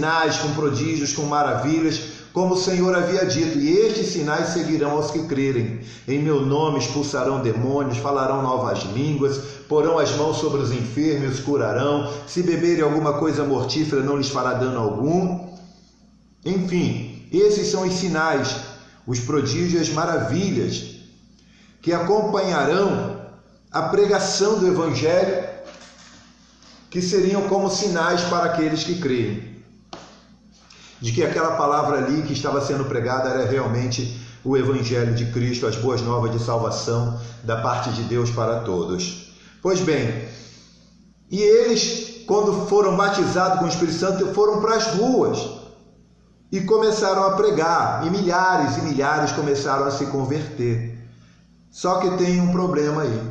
sinais, com prodígios, com maravilhas, como o Senhor havia dito, e estes sinais seguirão aos que crerem. Em meu nome expulsarão demônios, falarão novas línguas, porão as mãos sobre os enfermos, os curarão, se beberem alguma coisa mortífera não lhes fará dano algum. Enfim, esses são os sinais, os prodígios e as maravilhas que acompanharão a pregação do Evangelho, que seriam como sinais para aqueles que creem, de que aquela palavra ali que estava sendo pregada era realmente o Evangelho de Cristo, as boas novas de salvação da parte de Deus para todos. Pois bem, e eles, quando foram batizados com o Espírito Santo, foram para as ruas e começaram a pregar, e milhares começaram a se converter. Só que tem um problema aí.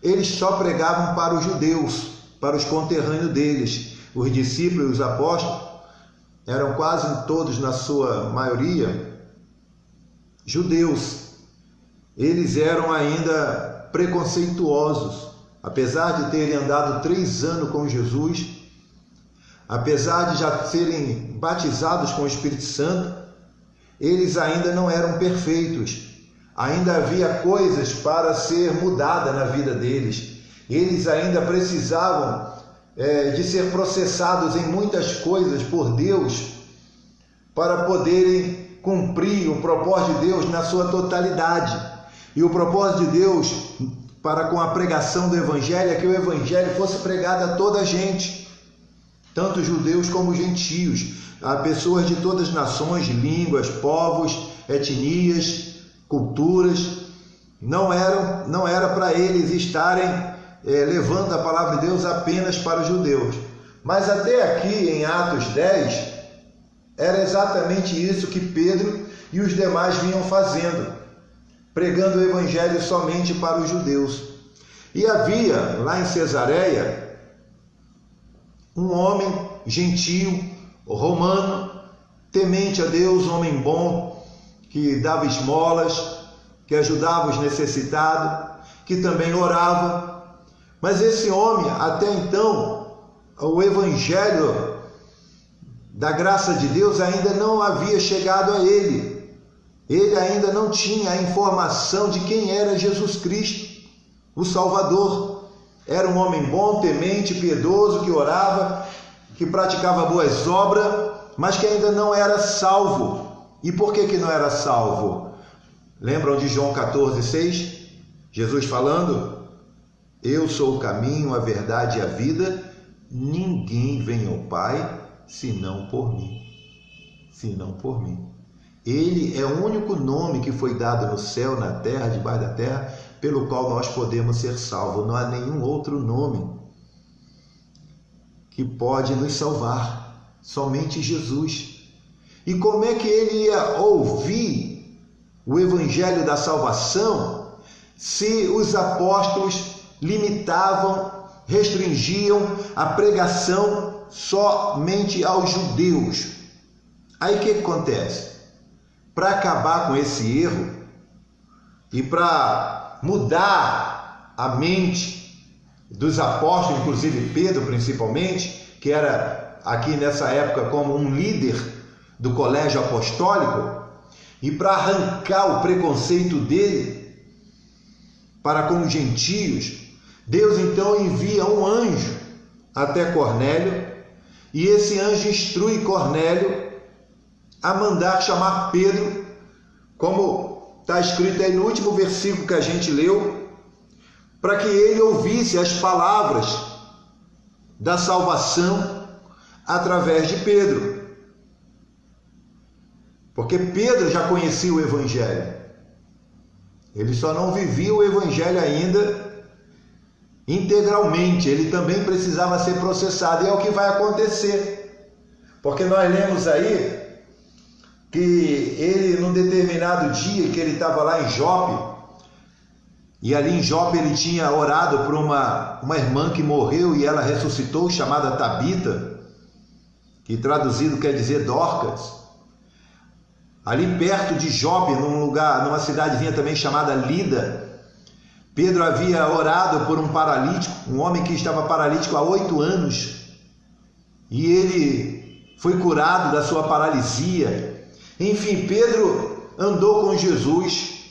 Eles só pregavam para os judeus, para os conterrâneos deles. Os discípulos e os apóstolos eram quase todos, na sua maioria, judeus. Eles eram ainda preconceituosos. Apesar de terem andado 3 anos com Jesus, apesar de já serem batizados com o Espírito Santo, eles ainda não eram perfeitos. Ainda havia coisas para ser mudada na vida deles. Eles ainda precisavam de ser processados em muitas coisas por Deus para poderem cumprir o propósito de Deus na sua totalidade. E o propósito de Deus para com a pregação do Evangelho é que o Evangelho fosse pregado a toda a gente, tanto judeus como gentios, a pessoas de todas as nações, línguas, povos, etnias, culturas. Não era para eles estarem levando a palavra de Deus apenas para os judeus. Mas até aqui em Atos 10, era exatamente isso que Pedro e os demais vinham fazendo, pregando o Evangelho somente para os judeus. E havia lá em Cesareia um homem gentio, romano, temente a Deus, homem bom, que dava esmolas, que ajudava os necessitados, que também orava. Mas esse homem, até então, o Evangelho da graça de Deus ainda não havia chegado a ele. Ele ainda não tinha a informação de quem era Jesus Cristo, o Salvador. Era um homem bom, temente, piedoso, que orava, que praticava boas obras, mas que ainda não era salvo. E por que não era salvo? Lembram de João 14,6? Jesus falando: eu sou o caminho, a verdade e a vida, ninguém vem ao Pai senão por mim. Senão por mim. Ele é o único nome que foi dado no céu, na terra, debaixo da terra, pelo qual nós podemos ser salvos. Não há nenhum outro nome que pode nos salvar, somente Jesus. E como é que ele ia ouvir o Evangelho da salvação se os apóstolos limitavam, restringiam a pregação somente aos judeus? Aí o que acontece? Para acabar com esse erro e para mudar a mente dos apóstolos, inclusive Pedro principalmente, que era aqui nessa época como um líder do colégio apostólico, e para arrancar o preconceito dele para com os gentios, Deus então envia um anjo até Cornélio, e esse anjo instrui Cornélio a mandar chamar Pedro, como está escrito aí no último versículo que a gente leu, para que ele ouvisse as palavras da salvação através de Pedro. Porque Pedro já conhecia o Evangelho. Ele só não vivia o Evangelho ainda integralmente. Ele também precisava ser processado. E é o que vai acontecer. Porque nós lemos aí que ele, num determinado dia que ele estava lá em Jope, e ali em Jope ele tinha orado por uma irmã que morreu e ela ressuscitou, chamada Tabita, que traduzido quer dizer Dorcas. Ali perto de Jope, numa cidadezinha também chamada Lida, Pedro havia orado por um paralítico, um homem que estava paralítico há 8 anos, e ele foi curado da sua paralisia. Enfim, Pedro andou com Jesus,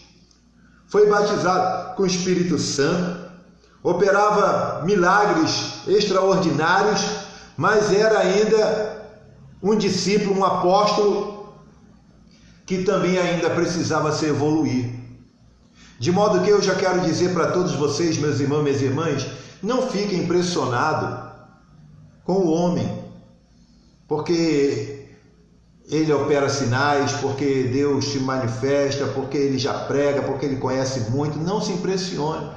foi batizado com o Espírito Santo, operava milagres extraordinários, mas era ainda um discípulo, um apóstolo, que também ainda precisava se evoluir. De modo que eu já quero dizer para todos vocês, meus irmãos e minhas irmãs, não fiquem impressionados com o homem, porque ele opera sinais, porque Deus se manifesta, porque ele já prega, porque ele conhece muito. Não se impressione,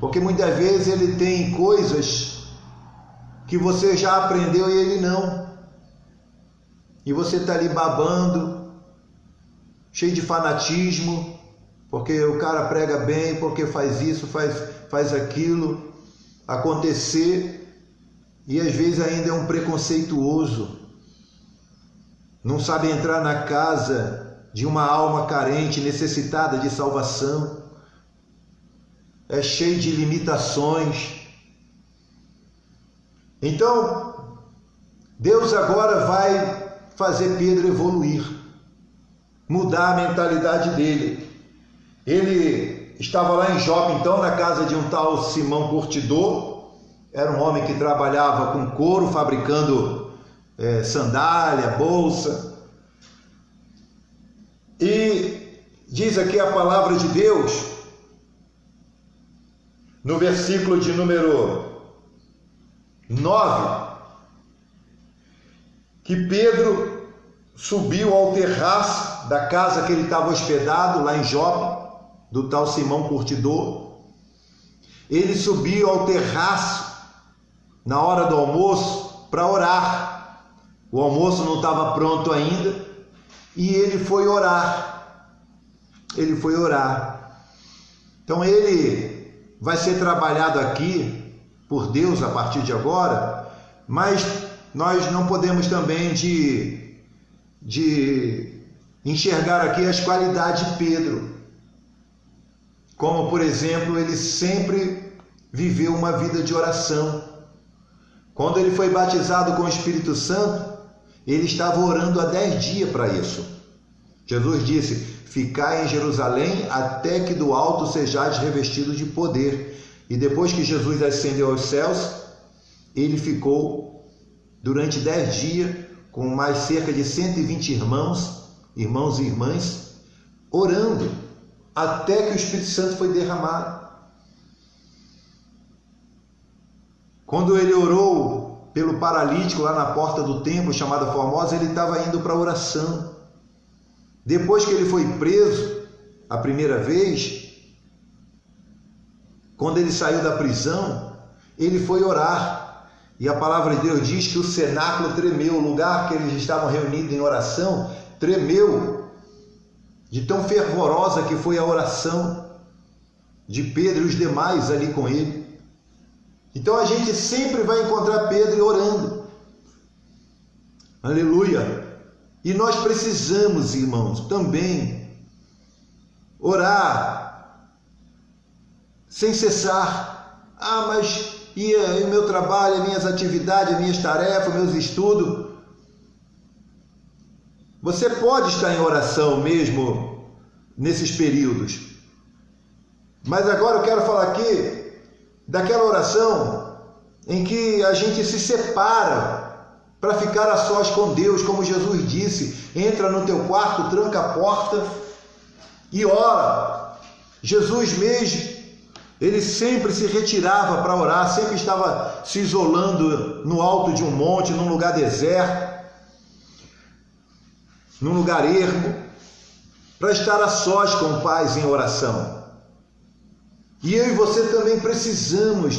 porque muitas vezes ele tem coisas que você já aprendeu e ele não. E você está ali babando, cheio de fanatismo, porque o cara prega bem, porque faz isso, faz aquilo acontecer, e às vezes ainda é um preconceituoso. Não sabe entrar na casa de uma alma carente, necessitada de salvação. É cheio de limitações. Então, Deus agora vai fazer Pedro evoluir, mudar a mentalidade dele. Ele estava lá em Jope, então, na casa de um tal Simão Curtidor. Era um homem que trabalhava com couro, fabricando sandália, bolsa. E diz aqui a palavra de Deus, no versículo de número 9, que Pedro subiu ao terraço da casa que ele estava hospedado, lá em Jope, do tal Simão Curtidor. Ele subiu ao terraço na hora do almoço para orar. O almoço não estava pronto ainda e ele foi orar. Ele foi orar. Então ele vai ser trabalhado aqui por Deus a partir de agora, mas nós não podemos também de enxergar aqui as qualidades de Pedro. Como, por exemplo, ele sempre viveu uma vida de oração. Quando ele foi batizado com o Espírito Santo, ele estava orando há 10 dias para isso. Jesus disse: ficai em Jerusalém até que do alto sejais revestidos de poder. E depois que Jesus ascendeu aos céus, ele ficou durante 10 dias com mais cerca de 120 irmãos e irmãs, orando até que o Espírito Santo foi derramado. Quando ele orou pelo paralítico lá na porta do templo, chamada Formosa, ele estava indo para a oração. Depois que ele foi preso a primeira vez, quando ele saiu da prisão, ele foi orar. E a palavra de Deus diz que o cenáculo tremeu, o lugar que eles estavam reunidos em oração tremeu, de tão fervorosa que foi a oração de Pedro e os demais ali com ele. Então a gente sempre vai encontrar Pedro orando. Aleluia! E nós precisamos, irmãos, também orar sem cessar. Mas e o meu trabalho, as minhas atividades, as minhas tarefas, meus estudos? Você pode estar em oração mesmo nesses períodos. Mas agora eu quero falar aqui daquela oração em que a gente se separa para ficar a sós com Deus, como Jesus disse: entra no teu quarto, tranca a porta e ora. Jesus mesmo, ele sempre se retirava para orar, sempre estava se isolando no alto de um monte, num lugar deserto, num lugar ermo, para estar a sós com o Pai em oração. E eu e você também precisamos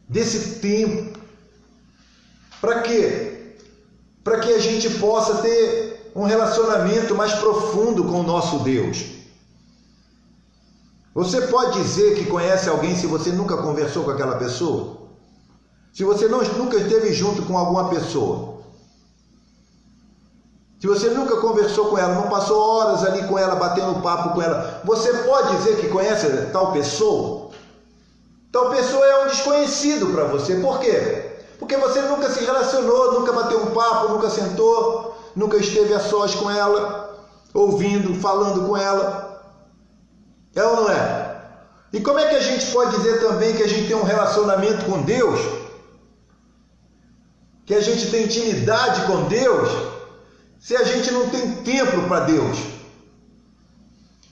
desse tempo. Para quê? Para que a gente possa ter um relacionamento mais profundo com o nosso Deus. Você pode dizer que conhece alguém se você nunca conversou com aquela pessoa? Se você nunca esteve junto com alguma pessoa? Se você nunca conversou com ela, não passou horas ali com ela, batendo papo com ela, você pode dizer que conhece tal pessoa? Tal pessoa é um desconhecido para você. Por quê? Porque você nunca se relacionou, nunca bateu um papo, nunca sentou, nunca esteve a sós com ela, ouvindo, falando com ela. É ou não é? E como é que a gente pode dizer também que a gente tem um relacionamento com Deus, que a gente tem intimidade com Deus, se a gente não tem tempo para Deus?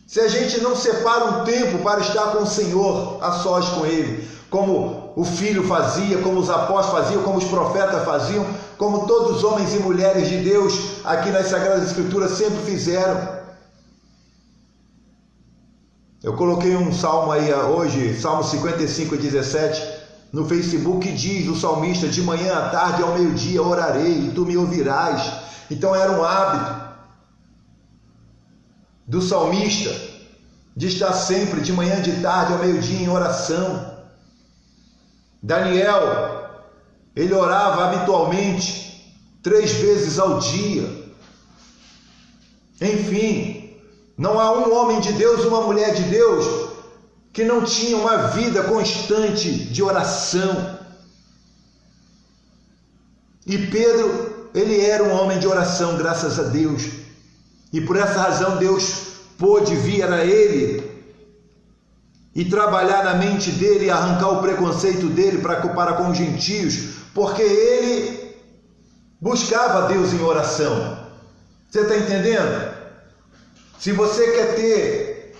Se a gente não separa um tempo para estar com o Senhor, a sós com Ele, como o Filho fazia, como os apóstolos faziam, como os profetas faziam, como todos os homens e mulheres de Deus aqui nas Sagradas Escrituras sempre fizeram. Eu coloquei um salmo aí hoje, Salmo 55:17, no Facebook, que diz o salmista: de manhã à tarde e ao meio-dia orarei e tu me ouvirás. Então era um hábito do salmista de estar sempre de manhã, de tarde, ao meio-dia em oração. Daniel, ele orava habitualmente 3 vezes ao dia. Enfim, não há um homem de Deus, uma mulher de Deus que não tinha uma vida constante de oração. E Pedro, ele era um homem de oração, graças a Deus. E por essa razão Deus pôde vir a ele e trabalhar na mente dele, e arrancar o preconceito dele para com os gentios, porque ele buscava Deus em oração. Você está entendendo? Se você quer ter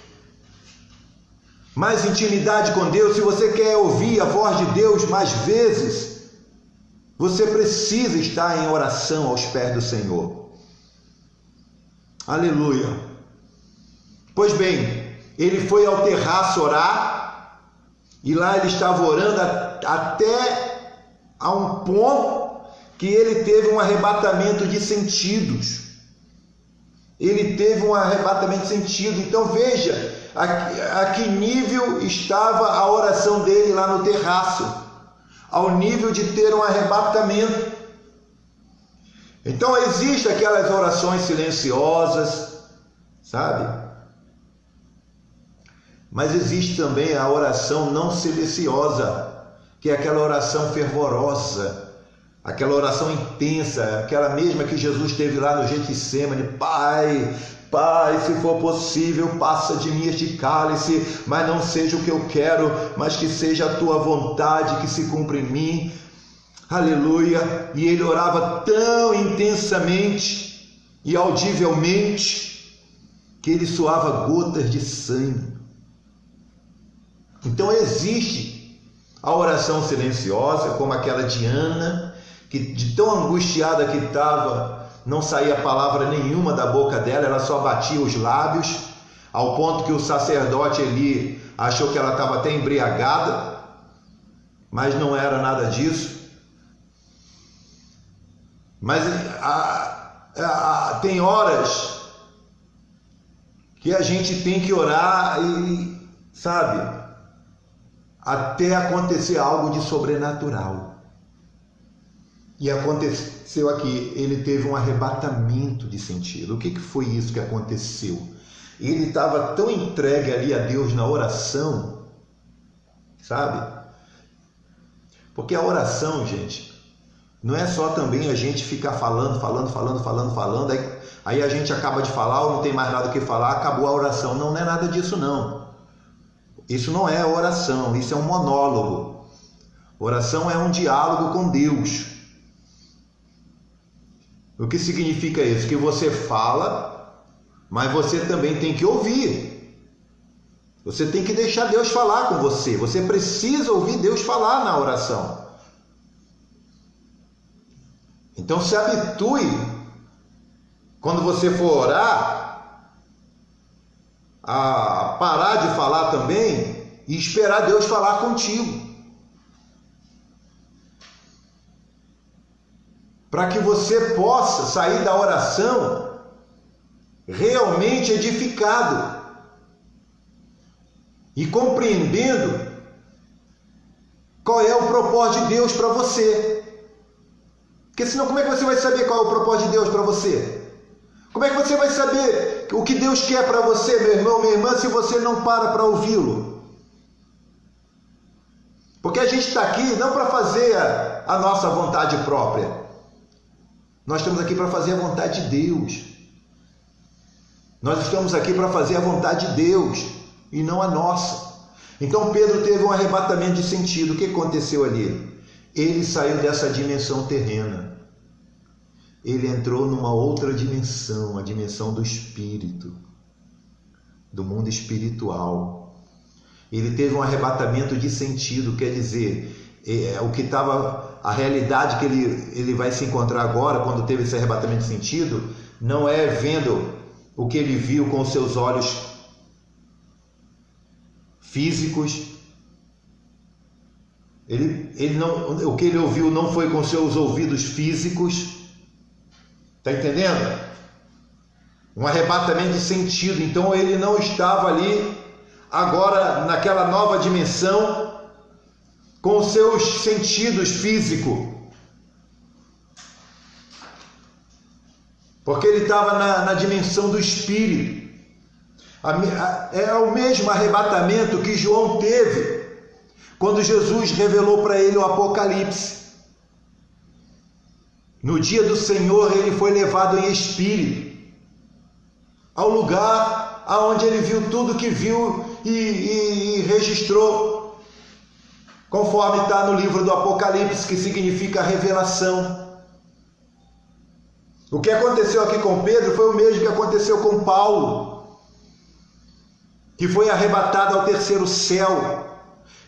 mais intimidade com Deus, se você quer ouvir a voz de Deus mais vezes, você precisa estar em oração aos pés do Senhor. Aleluia. Pois bem, ele foi ao terraço orar, e lá ele estava orando até a um ponto que ele teve um arrebatamento de sentidos. Ele teve um arrebatamento de sentido. Então veja a que nível estava a oração dele lá no terraço, ao nível de ter um arrebatamento. Então existem aquelas orações silenciosas, sabe? Mas existe também a oração não silenciosa, que é aquela oração fervorosa, aquela oração intensa, aquela mesma que Jesus teve lá no Getsêmani: Pai, se for possível, passa de mim este cálice, mas não seja o que eu quero, mas que seja a tua vontade que se cumpra em mim. Aleluia! E ele orava tão intensamente e audivelmente que ele suava gotas de sangue. Então existe a oração silenciosa, como aquela de Ana, que de tão angustiada que estava, não saía palavra nenhuma da boca dela, ela só batia os lábios, ao ponto que o sacerdote Eli achou que ela estava até embriagada, mas não era nada disso. Mas tem horas que a gente tem que orar e, sabe, até acontecer algo de sobrenatural. E aconteceu aqui, ele teve um arrebatamento de sentido. O que foi isso que aconteceu? Ele estava tão entregue ali a Deus na oração, sabe? Porque a oração, gente, não é só também a gente ficar falando, aí a gente acaba de falar ou não tem mais nada o que falar, acabou a oração. Não é nada disso não. Isso não é oração, isso é um monólogo. Oração é um diálogo com Deus. O que significa isso? Que você fala, mas você também tem que ouvir. Você tem que deixar Deus falar com você. Você precisa ouvir Deus falar na oração. Então se habitue, quando você for orar, a parar de falar também e esperar Deus falar contigo, para que você possa sair da oração realmente edificado e compreendendo qual é o propósito de Deus para você. Porque senão como é que você vai saber qual é o propósito de Deus para você? Como é que você vai saber o que Deus quer para você, meu irmão, minha irmã, se você não para ouvi-lo? Porque a gente está aqui não para fazer a nossa vontade própria. Nós estamos aqui para fazer a vontade de Deus. Nós estamos aqui para fazer a vontade de Deus e não a nossa. Então Pedro teve um arrebatamento de sentido. O que aconteceu ali? Ele saiu dessa dimensão terrena. Ele entrou numa outra dimensão, a dimensão do espírito, do mundo espiritual. Ele teve um arrebatamento de sentido, quer dizer, o que estava, a realidade que ele vai se encontrar agora, quando teve esse arrebatamento de sentido, não é vendo o que ele viu com os seus olhos físicos. O que ele ouviu não foi com seus ouvidos físicos. Está entendendo? Um arrebatamento de sentido. Então ele não estava ali agora naquela nova dimensão com os seus sentidos físicos. Porque ele estava na dimensão do espírito. É o mesmo arrebatamento que João teve quando Jesus revelou para ele o Apocalipse. No dia do Senhor ele foi levado em espírito ao lugar aonde ele viu tudo que viu e registrou, conforme está no livro do Apocalipse, que significa revelação. O que aconteceu aqui com Pedro foi o mesmo que aconteceu com Paulo, que foi arrebatado ao terceiro céu,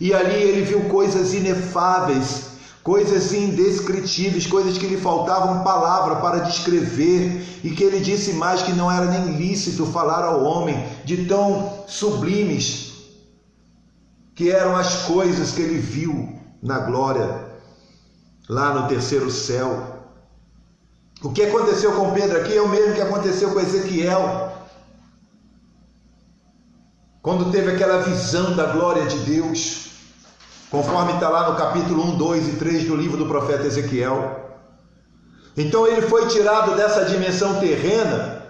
e ali ele viu coisas inefáveis, coisas indescritíveis, coisas que lhe faltavam palavra para descrever, e que ele disse mais que não era nem lícito falar ao homem, de tão sublimes que eram as coisas que ele viu na glória, lá no terceiro céu. O que aconteceu com Pedro aqui é o mesmo que aconteceu com Ezequiel, quando teve aquela visão da glória de Deus, conforme está lá no capítulo 1, 2 e 3 do livro do profeta Ezequiel. Então ele foi tirado dessa dimensão terrena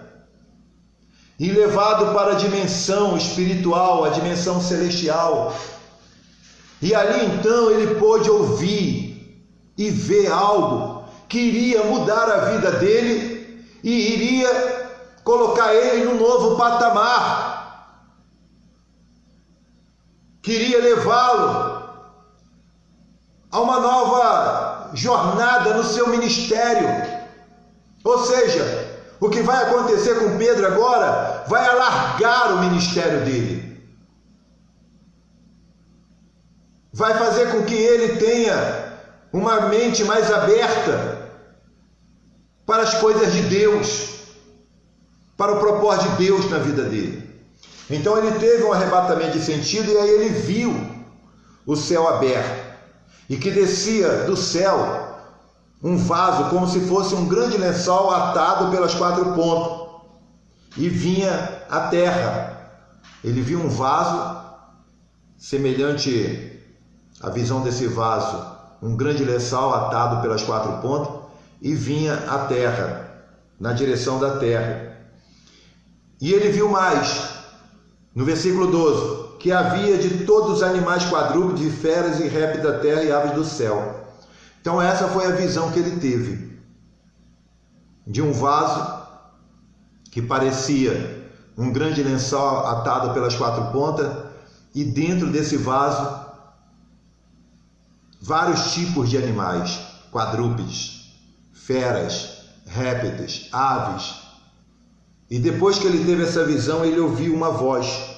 e levado para a dimensão espiritual, a dimensão celestial. E ali então ele pôde ouvir e ver algo que iria mudar a vida dele e iria colocar ele num novo patamar, queria levá-lo a uma nova jornada no seu ministério. Ou seja, o que vai acontecer com Pedro agora vai alargar o ministério dele, vai fazer com que ele tenha uma mente mais aberta para as coisas de Deus, para o propósito de Deus na vida dele. Então ele teve um arrebatamento de sentido, e aí ele viu o céu aberto, e que descia do céu um vaso como se fosse um grande lençol atado pelas quatro pontas, e vinha à terra. Ele viu um vaso semelhante à visão desse vaso, um grande lençol atado pelas quatro pontas, e vinha à terra, na direção da terra. E ele viu mais, no versículo 12, que havia de todos os animais quadrúpedes, feras e répteis da terra e aves do céu. Então essa foi a visão que ele teve, de um vaso que parecia um grande lençol atado pelas quatro pontas, e dentro desse vaso vários tipos de animais, quadrúpedes, feras, répteis, aves. E depois que ele teve essa visão, ele ouviu uma voz,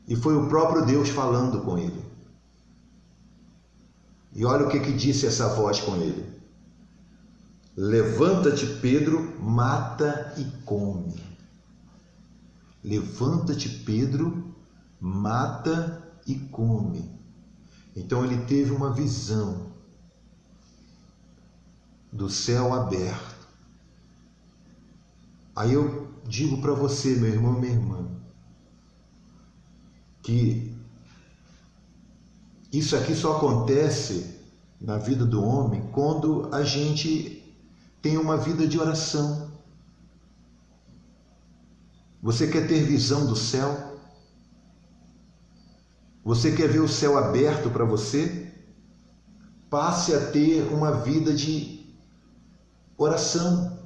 e foi o próprio Deus falando com ele. E olha o que disse essa voz com ele: levanta-te, Pedro, mata e come. Levanta-te, Pedro, mata e come. Então ele teve uma visão do céu aberto. Aí eu digo para você, meu irmão, minha irmã, que isso aqui só acontece na vida do homem quando a gente tem uma vida de oração. Você quer ter visão do céu? Você quer ver o céu aberto para você? Passe a ter uma vida de oração.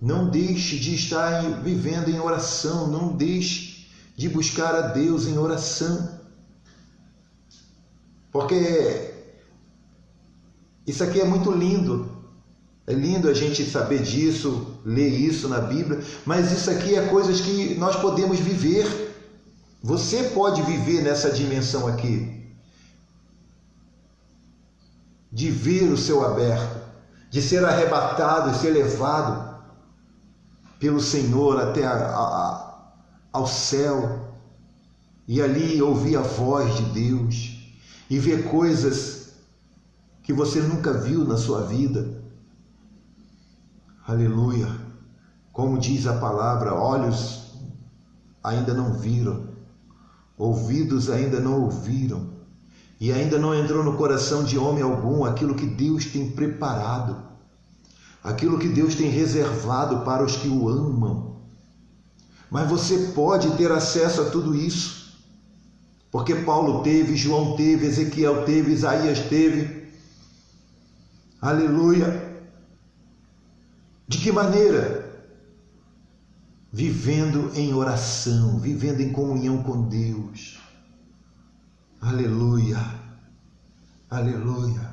Não deixe de estar vivendo em oração. Não deixe de buscar a Deus em oração. Porque isso aqui é muito lindo. É lindo a gente saber disso, ler isso na Bíblia, mas isso aqui é coisas que nós podemos viver. Você pode viver nessa dimensão aqui, de ver o céu aberto, de ser arrebatado e ser levado pelo Senhor até ao céu, e ali ouvir a voz de Deus, e ver coisas que você nunca viu na sua vida. Aleluia! Como diz a palavra, olhos ainda não viram, ouvidos ainda não ouviram, e ainda não entrou no coração de homem algum aquilo que Deus tem preparado, aquilo que Deus tem reservado para os que o amam. Mas você pode ter acesso a tudo isso, porque Paulo teve, João teve, Ezequiel teve, Isaías teve. Aleluia! De que maneira? Vivendo em oração, vivendo em comunhão com Deus. Aleluia, aleluia.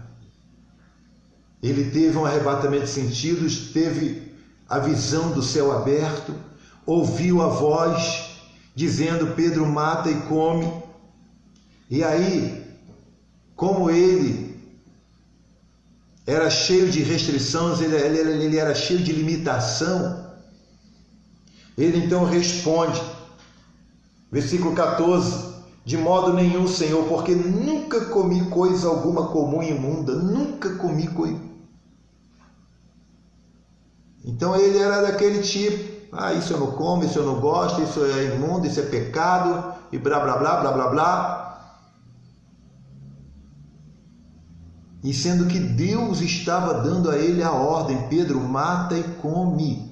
Ele teve um arrebatamento de sentidos, teve a visão do céu aberto, ouviu a voz dizendo: Pedro, mata e come. E aí, como ele era cheio de restrições, ele era cheio de limitação, ele então responde, versículo 14: de modo nenhum, Senhor, porque nunca comi coisa alguma comum e imunda, nunca comi coisa. Então ele era daquele tipo: isso eu não como, isso eu não gosto, isso é imundo, isso é pecado, e blá blá blá blá blá blá. E sendo que Deus estava dando a ele a ordem: Pedro, mata e come.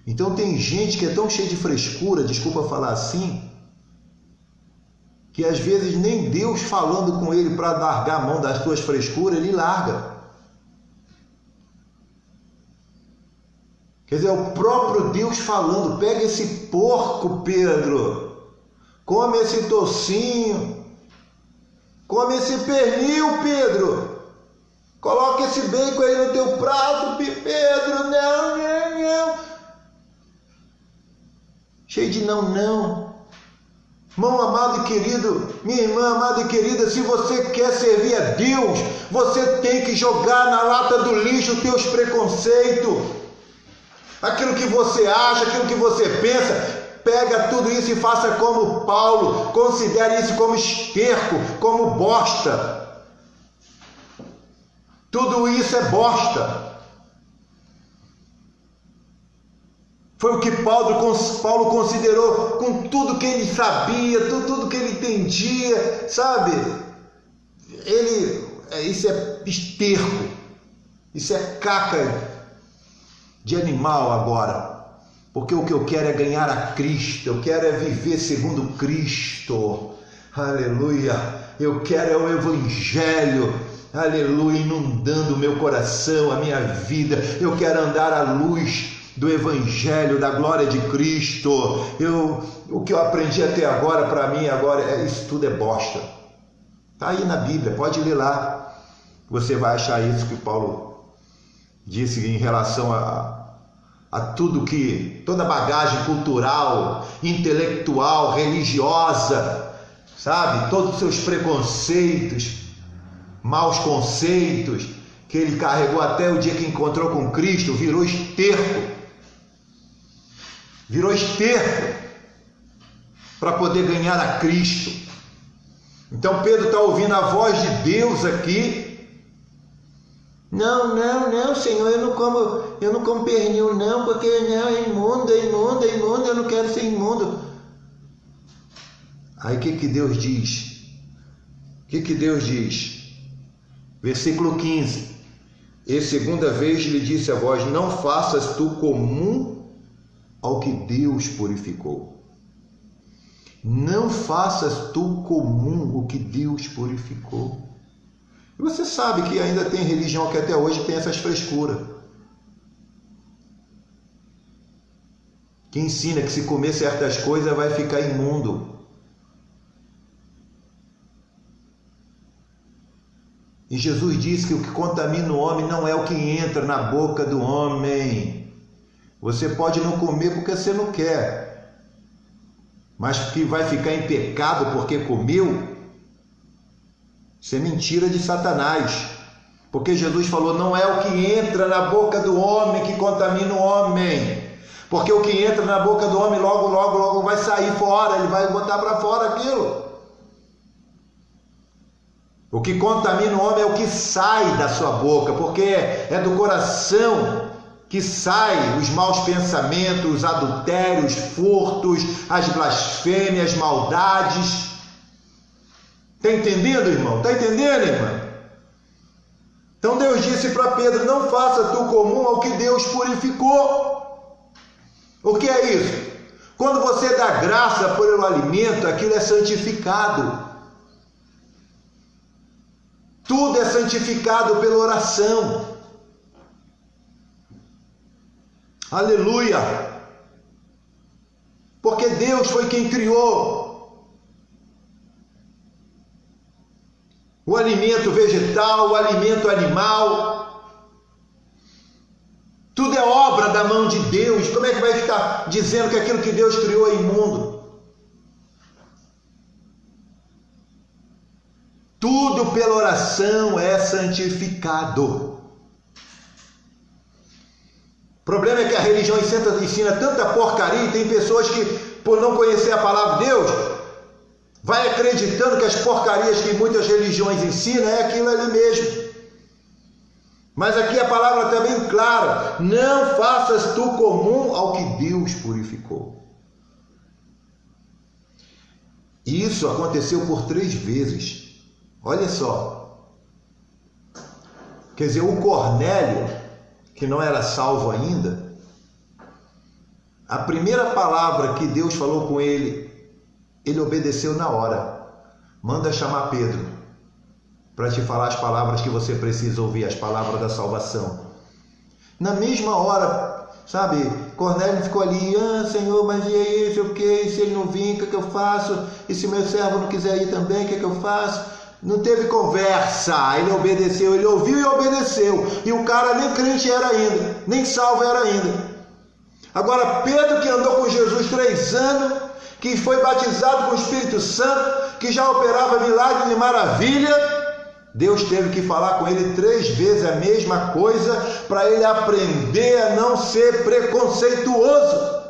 Então tem gente que é tão cheia de frescura, desculpa falar assim, que às vezes nem Deus falando com ele para largar a mão das suas frescuras, ele larga. Quer dizer, é o próprio Deus falando: pega esse porco, Pedro, come esse tocinho, come esse pernil, Pedro, coloca esse bacon aí no teu prato, Pedro, não. Cheio de não. Irmão amado e querido, minha irmã amada e querida, se você quer servir a Deus, você tem que jogar na lata do lixo os teus preconceitos, aquilo que você acha, aquilo que você pensa. Pega tudo isso e faça como Paulo, considere isso como esterco, como bosta. Tudo isso é bosta. Foi o que Paulo considerou com tudo que ele sabia, tudo que ele entendia, sabe? Isso é esterco, isso é caca de animal agora. Porque o que eu quero é ganhar a Cristo, eu quero é viver segundo Cristo, aleluia, eu quero é o Evangelho, aleluia, inundando o meu coração, a minha vida, eu quero andar à luz do Evangelho, da glória de Cristo. O que eu aprendi até agora, para mim agora, isso tudo é bosta. Está aí na Bíblia, pode ler lá, você vai achar isso que Paulo disse em relação a tudo que, toda bagagem cultural, intelectual, religiosa, sabe? Todos os seus preconceitos, maus conceitos, que ele carregou até o dia que encontrou com Cristo, virou esterco para poder ganhar a Cristo. Então Pedro está ouvindo a voz de Deus aqui. Não, Senhor, eu não como pernil não, porque não, é imundo, eu não quero ser imundo. Aí o que Deus diz? Deus diz? Versículo 15: e segunda vez lhe disse a voz: não faças tu comum ao que Deus purificou. não faças tu comum o que Deus purificou. E você sabe que ainda tem religião que até hoje tem essas frescuras. Que ensina que se comer certas coisas vai ficar imundo. E Jesus disse que o que contamina o homem não é o que entra na boca do homem. Você pode não comer porque você não quer, mas que vai ficar em pecado porque comeu, isso é mentira de Satanás. Porque Jesus falou, não é o que entra na boca do homem que contamina o homem. Porque o que entra na boca do homem logo vai sair fora, ele vai botar para fora aquilo. O que contamina o homem é o que sai da sua boca, porque é do coração que sai os maus pensamentos, os adultérios, furtos, as blasfêmias, maldades. Está entendendo, irmão? Está entendendo, irmã? Então Deus disse para Pedro, não faça tu comum ao que Deus purificou. O que é isso? Quando você dá graça pelo alimento, aquilo é santificado. Tudo é santificado pela oração. Aleluia! Porque Deus foi quem criou o alimento vegetal, o alimento animal. Tudo é obra da mão de Deus. Como é que vai ficar dizendo que aquilo que Deus criou é imundo? Tudo pela oração é santificado. O problema é que a religião ensina tanta porcaria e tem pessoas que, por não conhecer a palavra de Deus, vai acreditando que as porcarias que muitas religiões ensinam é aquilo ali mesmo. Mas aqui a palavra está bem clara, não faças tu comum ao que Deus purificou. Isso aconteceu por 3 vezes. Olha só, quer dizer, o Cornélio, que não era salvo ainda, a primeira palavra que Deus falou com ele, ele obedeceu na hora. Manda chamar Pedro, para te falar as palavras que você precisa ouvir, as palavras da salvação. Na mesma hora, sabe, Cornélio ficou ali, Senhor, mas e aí, o que? E se ele não vir, o que eu faço? E se meu servo não quiser ir também, o que eu faço? Não teve conversa, ele obedeceu, ele ouviu e obedeceu. E o cara nem crente era ainda, nem salvo era ainda. Agora Pedro, que andou com Jesus 3 anos, que foi batizado com o Espírito Santo, que já operava milagre e maravilha, Deus teve que falar com ele 3 vezes a mesma coisa, para ele aprender a não ser preconceituoso,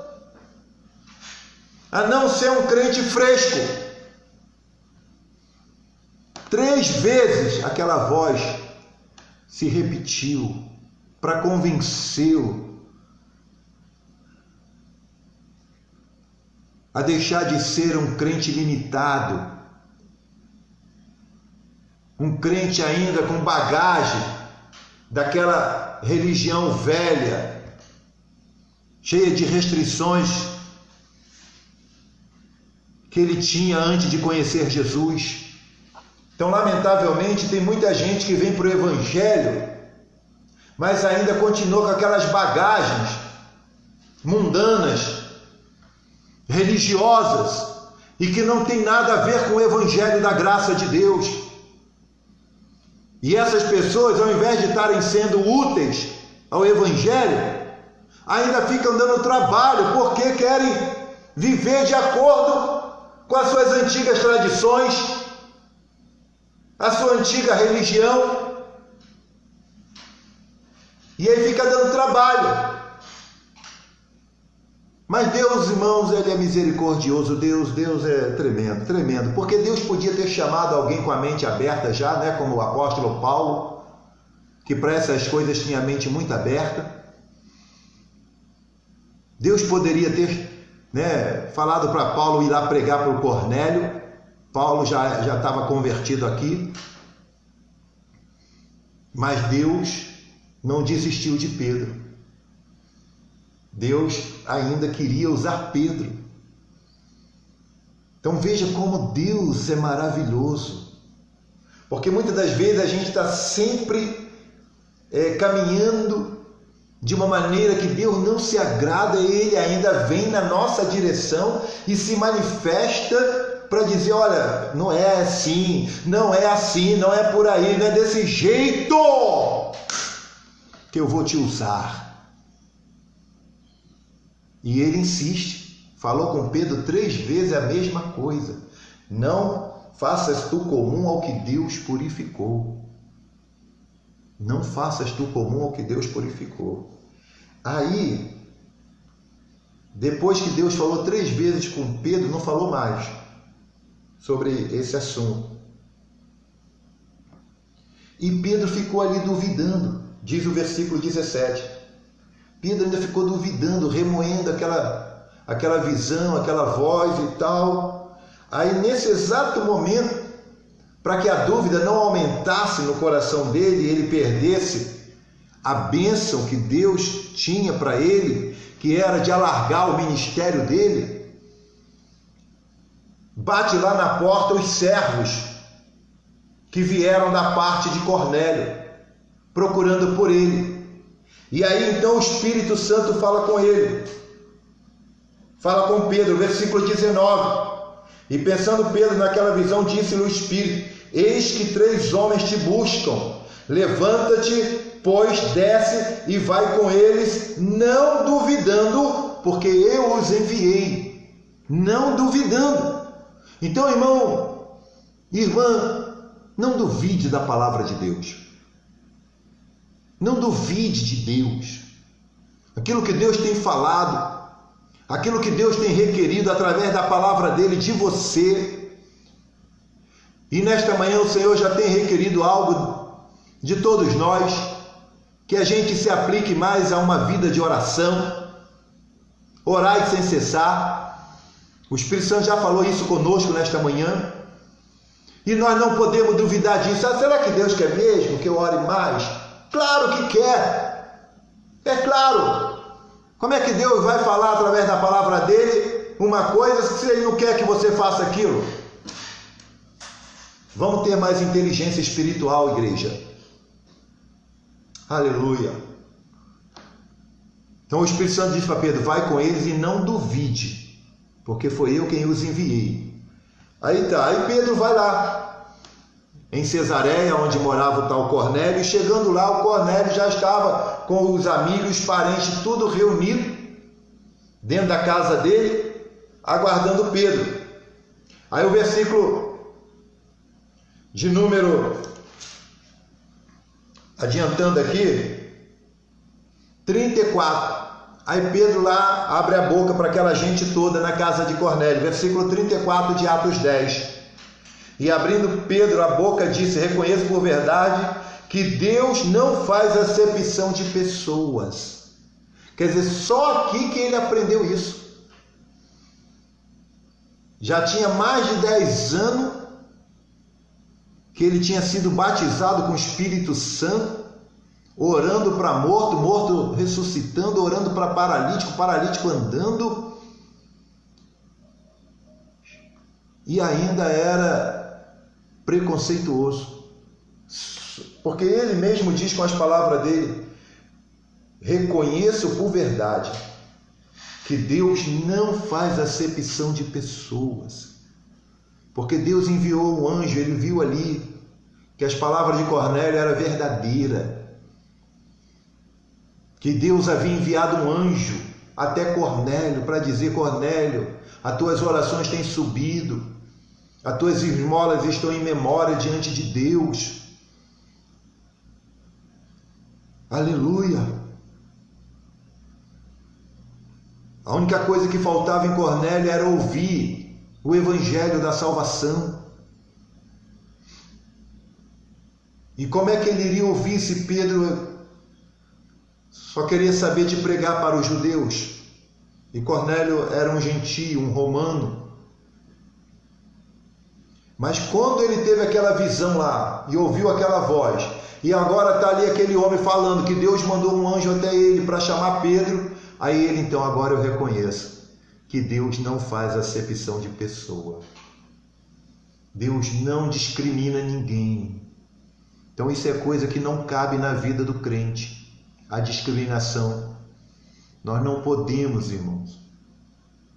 a não ser um crente fresco. 3 vezes aquela voz se repetiu para convencê-lo a deixar de ser um crente limitado, um crente ainda com bagagem daquela religião velha, cheia de restrições que ele tinha antes de conhecer Jesus. Então, lamentavelmente, tem muita gente que vem para o Evangelho, mas ainda continua com aquelas bagagens mundanas, religiosas, e que não tem nada a ver com o Evangelho da graça de Deus. E essas pessoas, ao invés de estarem sendo úteis ao Evangelho, ainda ficam dando trabalho, porque querem viver de acordo com as suas antigas tradições, a sua antiga religião, e aí fica dando trabalho. Mas Deus, irmãos, Ele é misericordioso. Deus é tremendo, tremendo, porque Deus podia ter chamado alguém com a mente aberta já, né, como o apóstolo Paulo, que para essas coisas tinha a mente muito aberta. Deus poderia ter, né, falado para Paulo ir lá pregar para o Cornélio. Paulo já estava convertido aqui, mas Deus não desistiu de Pedro. Deus ainda queria usar Pedro. Então veja como Deus é maravilhoso. Porque muitas das vezes a gente está sempre caminhando de uma maneira que Deus não se agrada, e Ele ainda vem na nossa direção e se manifesta para dizer, olha, não é assim, não é assim, não é por aí, não é desse jeito que eu vou te usar. E Ele insiste, falou com Pedro 3 vezes a mesma coisa. Não faças tu comum ao que Deus purificou. Não faças tu comum ao que Deus purificou. Aí, depois que Deus falou 3 vezes com Pedro, não falou mais sobre esse assunto. E Pedro ficou ali duvidando, diz o versículo 17. Pedro ainda ficou duvidando, remoendo aquela visão, aquela voz e tal. Aí, nesse exato momento, para que a dúvida não aumentasse no coração dele e ele perdesse a bênção que Deus tinha para ele, que era de alargar o ministério dele, bate lá na porta os servos que vieram da parte de Cornélio, procurando por ele. E aí então o Espírito Santo fala com ele, fala com Pedro, versículo 19. E pensando Pedro naquela visão, disse-lhe o Espírito: eis que 3 homens te buscam, levanta-te, pois desce e vai com eles, não duvidando, porque eu os enviei, não duvidando. Então, irmão, irmã, não duvide da palavra de Deus, não duvide de Deus, aquilo que Deus tem falado, aquilo que Deus tem requerido através da palavra dele de você. E nesta manhã o Senhor já tem requerido algo de todos nós, que a gente se aplique mais a uma vida de oração, orai sem cessar. O Espírito Santo já falou isso conosco nesta manhã, e nós não podemos duvidar disso. Será que Deus quer mesmo que eu ore mais? Claro que quer, é claro. Como é que Deus vai falar através da palavra dele uma coisa se ele não quer que você faça aquilo? Vamos ter mais inteligência espiritual, igreja. Aleluia. Então o Espírito Santo diz para Pedro: vai com eles e não duvide, porque foi eu quem os enviei. Aí Pedro vai lá, em Cesareia, onde morava o tal Cornélio, e chegando lá, o Cornélio já estava com os amigos, os parentes, tudo reunido, dentro da casa dele, aguardando Pedro. Aí o versículo de número, adiantando aqui, 34. Aí Pedro lá abre a boca para aquela gente toda na casa de Cornélio. Versículo 34 de Atos 10. E abrindo Pedro a boca, disse: reconheço por verdade que Deus não faz acepção de pessoas. Quer dizer, só aqui que ele aprendeu isso. Já tinha mais de 10 anos que ele tinha sido batizado com o Espírito Santo, orando para morto, morto ressuscitando, orando para paralítico, paralítico andando, e ainda era preconceituoso, porque ele mesmo diz com as palavras dele: reconheço por verdade que Deus não faz acepção de pessoas. Porque Deus enviou um anjo, ele viu ali que as palavras de Cornélio eram verdadeiras, que Deus havia enviado um anjo até Cornélio para dizer: Cornélio, as tuas orações têm subido, as tuas esmolas estão em memória diante de Deus. Aleluia! A única coisa que faltava em Cornélio era ouvir o evangelho da salvação. E como é que ele iria ouvir se Pedro só queria saber de pregar para os judeus? E Cornélio era um gentio, um romano. Mas quando ele teve aquela visão lá e ouviu aquela voz, e agora está ali aquele homem falando que Deus mandou um anjo até ele para chamar Pedro, aí ele: então agora eu reconheço que Deus não faz acepção de pessoa. Deus não discrimina ninguém. Então isso é coisa que não cabe na vida do crente, a discriminação. Nós não podemos, irmãos,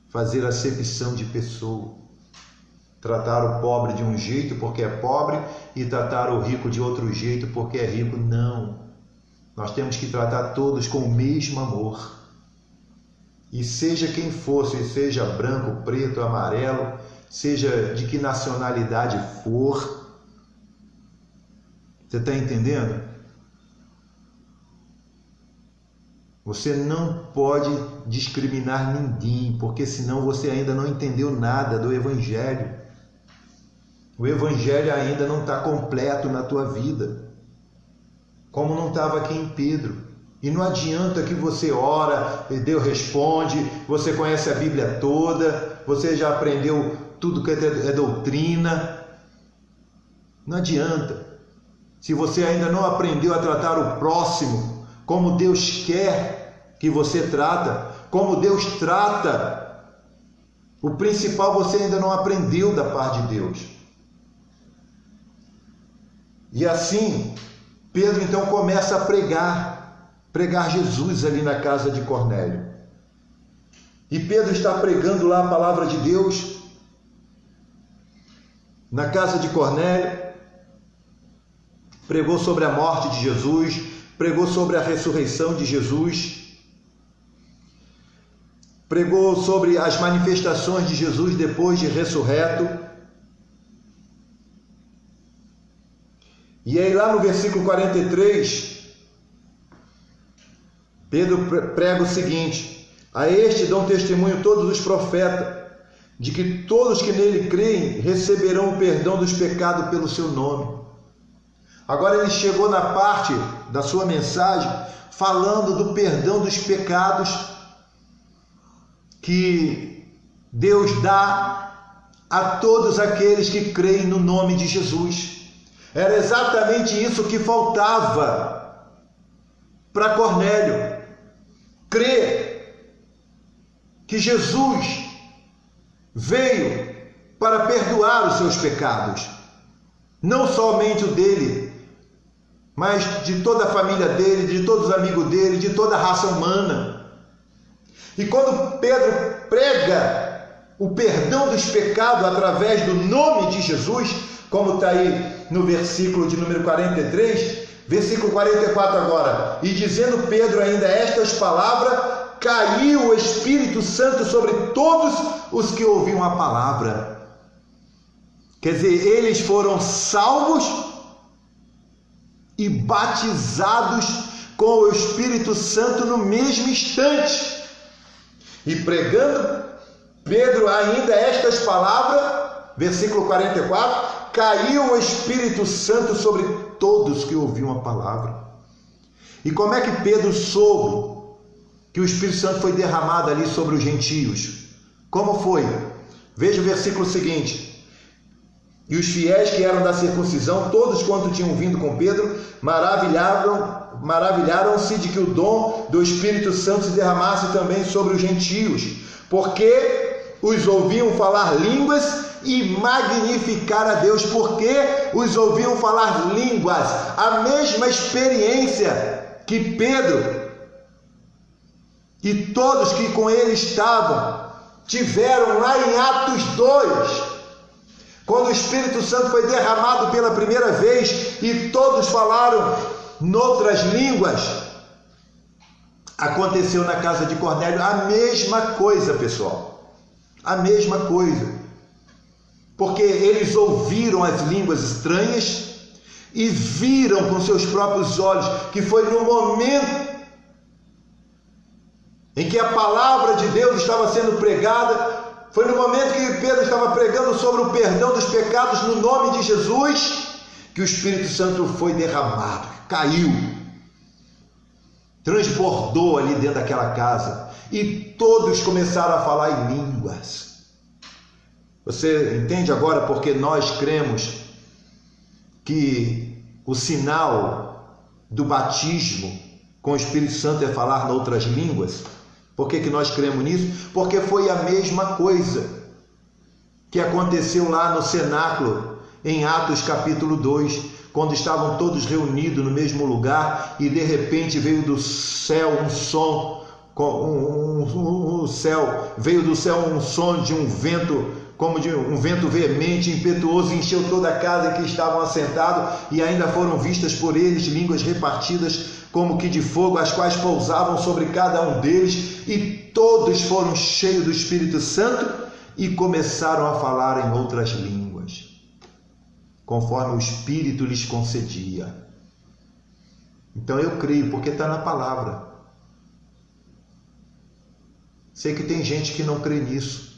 fazer acepção de pessoa. Tratar o pobre de um jeito porque é pobre e tratar o rico de outro jeito porque é rico. Não. Nós temos que tratar todos com o mesmo amor. E seja quem for, seja branco, preto, amarelo, seja de que nacionalidade for. Você está entendendo? Você não pode discriminar ninguém, porque senão você ainda não entendeu nada do Evangelho. O Evangelho ainda não está completo na tua vida, como não estava aqui em Pedro. E não adianta que você ora e Deus responde, você conhece a Bíblia toda, você já aprendeu tudo que é doutrina. Não adianta. Se você ainda não aprendeu a tratar o próximo como Deus quer que você trata, como Deus trata, o principal você ainda não aprendeu da parte de Deus. E assim, Pedro então começa a pregar Jesus ali na casa de Cornélio. E Pedro está pregando lá a palavra de Deus na casa de Cornélio. Pregou sobre a morte de Jesus, pregou sobre a ressurreição de Jesus, pregou sobre as manifestações de Jesus depois de ressurreto. E aí lá no versículo 43, Pedro prega o seguinte: a este dão testemunho todos os profetas, de que todos que nele creem receberão o perdão dos pecados pelo seu nome. Agora ele chegou na parte da sua mensagem falando do perdão dos pecados que Deus dá a todos aqueles que creem no nome de Jesus. Era exatamente isso que faltava para Cornélio. Crer que Jesus veio para perdoar os seus pecados. Não somente o dele, mas de toda a família dele, de todos os amigos dele, de toda a raça humana. E quando Pedro prega o perdão dos pecados através do nome de Jesus, como está aí no versículo de número 43, versículo 44 agora, e dizendo Pedro ainda estas palavras, caiu o Espírito Santo sobre todos os que ouviam a palavra. Quer dizer, eles foram salvos e batizados com o Espírito Santo no mesmo instante. E pregando Pedro ainda estas palavras, versículo 44, caiu o Espírito Santo sobre todos que ouviam a palavra. E como é que Pedro soube que o Espírito Santo foi derramado ali sobre os gentios? Como foi? Veja o versículo seguinte: e os fiéis que eram da circuncisão, todos quanto tinham vindo com Pedro, maravilharam-se de que o dom do Espírito Santo se derramasse também sobre os gentios, porque os ouviam falar línguas e magnificar a Deus, porque os ouviam falar línguas, a mesma experiência que Pedro e todos que com ele estavam tiveram lá em Atos 2, quando o Espírito Santo foi derramado pela primeira vez e todos falaram noutras línguas. Aconteceu na casa de Cornélio a mesma coisa, pessoal, a mesma coisa, porque eles ouviram as línguas estranhas e viram com seus próprios olhos que foi no momento em que a palavra de Deus estava sendo pregada, foi no momento que Pedro estava pregando sobre o perdão dos pecados no nome de Jesus, que o Espírito Santo foi derramado, caiu, transbordou ali dentro daquela casa e todos começaram a falar em línguas. Você entende agora porque nós cremos que o sinal do batismo com o Espírito Santo é falar em outras línguas? Por que nós cremos nisso? Porque foi a mesma coisa que aconteceu lá no cenáculo, em Atos capítulo 2, quando estavam todos reunidos no mesmo lugar e de repente veio do céu um som, veio do céu um som de um vento, como de um vento veemente, impetuoso, encheu toda a casa em que estavam assentados, e ainda foram vistas por eles línguas repartidas como que de fogo, as quais pousavam sobre cada um deles, e todos foram cheios do Espírito Santo e começaram a falar em outras línguas, conforme o Espírito lhes concedia. Então eu creio, porque está na palavra. Sei que tem gente que não crê nisso.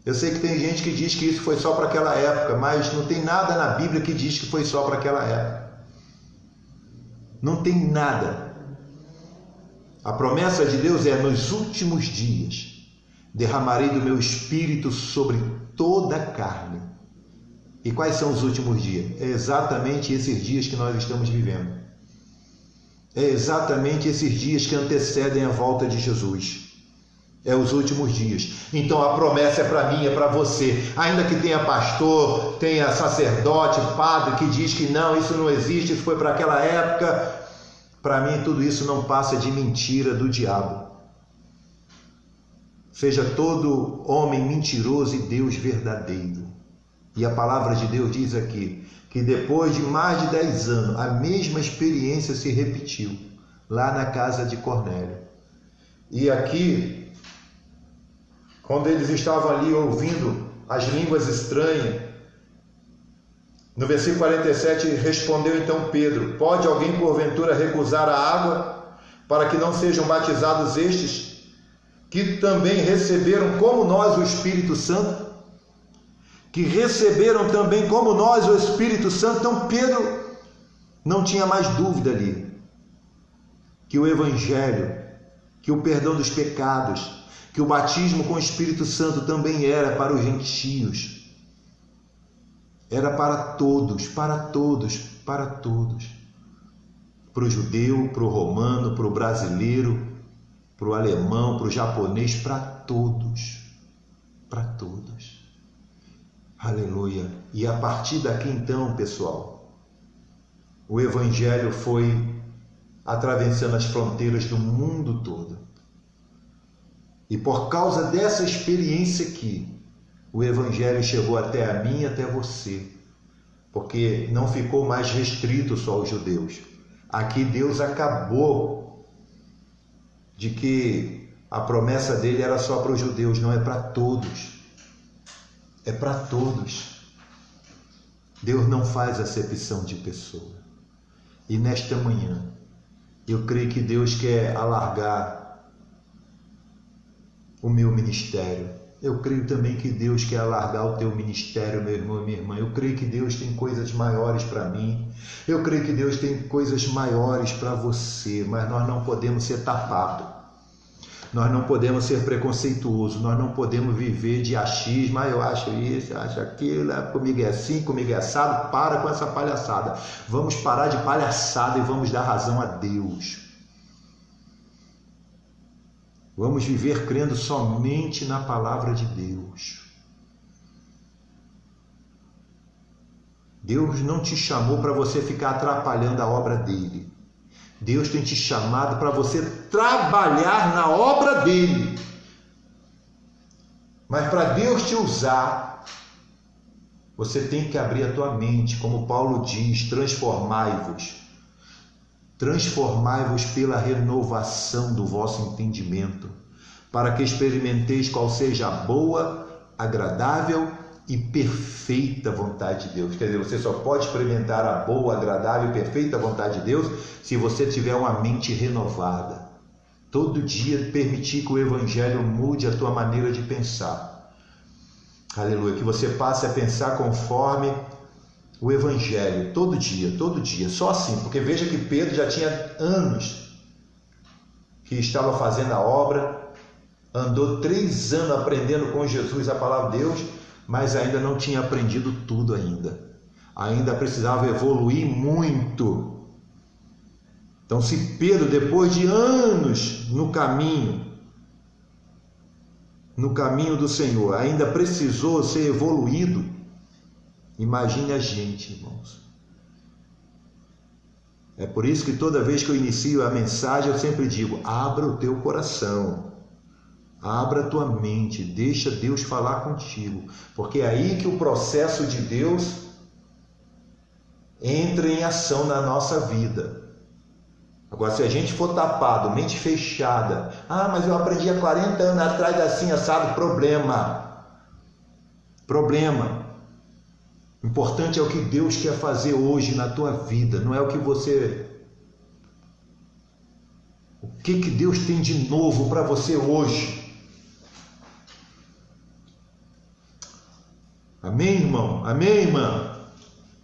Eu sei que tem gente que diz que isso foi só para aquela época, mas não tem nada na Bíblia que diz que foi só para aquela época. Não tem nada. A promessa de Deus é: nos últimos dias derramarei do meu Espírito sobre toda a carne. E quais são os últimos dias? É exatamente esses dias que nós estamos vivendo. É exatamente esses dias que antecedem a volta de Jesus. É os últimos dias. Então a promessa é para mim, é para você. Ainda que tenha pastor, tenha sacerdote, padre que diz que não, isso não existe, isso foi para aquela época. Para mim tudo isso não passa de mentira do diabo. Seja todo homem mentiroso e Deus verdadeiro. E a palavra de Deus diz aqui que depois de mais de 10 anos, a mesma experiência se repetiu lá na casa de Cornélio. E aqui, quando eles estavam ali ouvindo as línguas estranhas, no versículo 47, respondeu então Pedro: pode alguém porventura recusar a água para que não sejam batizados estes, que também receberam como nós o Espírito Santo? Que receberam também como nós o Espírito Santo. Então Pedro não tinha mais dúvida ali que o Evangelho, que o perdão dos pecados, que o batismo com o Espírito Santo também era para os gentios. Era para todos, para todos, para todos. Para o judeu, para o romano, para o brasileiro, para o alemão, para o japonês, para todos. Para todos. Aleluia. E a partir daqui então, pessoal, o Evangelho foi atravessando as fronteiras do mundo todo. E por causa dessa experiência aqui, o Evangelho chegou até a mim e até você, porque não ficou mais restrito só aos judeus. Aqui Deus acabou de que a promessa dele era só para os judeus, não é para todos. É para todos. Deus não faz acepção de pessoa. E nesta manhã, eu creio que Deus quer alargar o meu ministério. Eu creio também que Deus quer alargar o teu ministério, meu irmão e minha irmã. Eu creio que Deus tem coisas maiores para mim. Eu creio que Deus tem coisas maiores para você, mas nós não podemos ser tapados. Nós não podemos ser preconceituosos, nós não podemos viver de achismo. Eu acho isso, eu acho aquilo, comigo é assim, comigo é assado. Para com essa palhaçada. Vamos parar de palhaçada e vamos dar razão a Deus. Vamos viver crendo somente na palavra de Deus. Deus não te chamou para você ficar atrapalhando a obra dele. Deus tem te chamado para você trabalhar na obra dele. Mas para Deus te usar, você tem que abrir a tua mente, como Paulo diz: transformai-vos. Transformai-vos pela renovação do vosso entendimento, para que experimenteis qual seja a boa, agradável e perfeita vontade de Deus. Quer dizer, você só pode experimentar a boa, agradável e perfeita vontade de Deus se você tiver uma mente renovada. Todo dia permitir que o Evangelho mude a tua maneira de pensar. Aleluia. Que você passe a pensar conforme o Evangelho, todo dia, só assim. Porque veja que Pedro já tinha anos que estava fazendo a obra, andou 3 anos aprendendo com Jesus a palavra de Deus, mas ainda não tinha aprendido tudo ainda. Ainda precisava evoluir muito. Então, se Pedro, depois de anos no caminho, no caminho do Senhor ainda precisou ser evoluído, imagine a gente, irmãos. É por isso que toda vez que eu inicio a mensagem, eu sempre digo: abra o teu coração, abra a tua mente, deixa Deus falar contigo, porque é aí que o processo de Deus entra em ação na nossa vida. Agora, se a gente for tapado, mente fechada, mas eu aprendi há 40 anos atrás assim, assado, problema. O importante é o que Deus quer fazer hoje na tua vida, não é o que você... O que Deus tem de novo para você hoje? Amém, irmão? Amém, irmã?